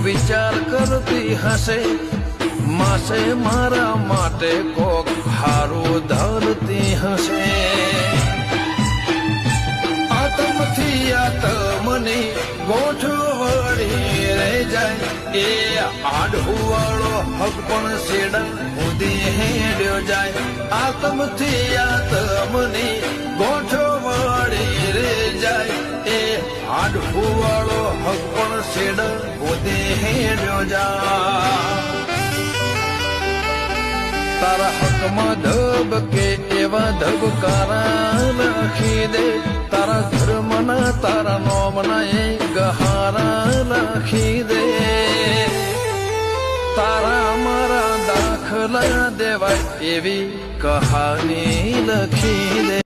વિચાર કરતી હશે માસે મારા માટે કોક હારું ધરતી હશે આતમથી આતમની ગોઠવણી રહી જાય એ આડુવાળો હક પણ શેડા સુધી હેડ્યો જાય આતમથી આતમની ગોઠવણી રહી જાય એ આડુવાળો હક પણ શેડા સુધી હેડ્યો જાય તારા હકમાં ધબકે એવા ધબકારા લખી દે તારા ધર્મના તારા નોમના એ ગહારા લખી દે તારા મારા દાખલા દેવાય એવી કહાની લખી દે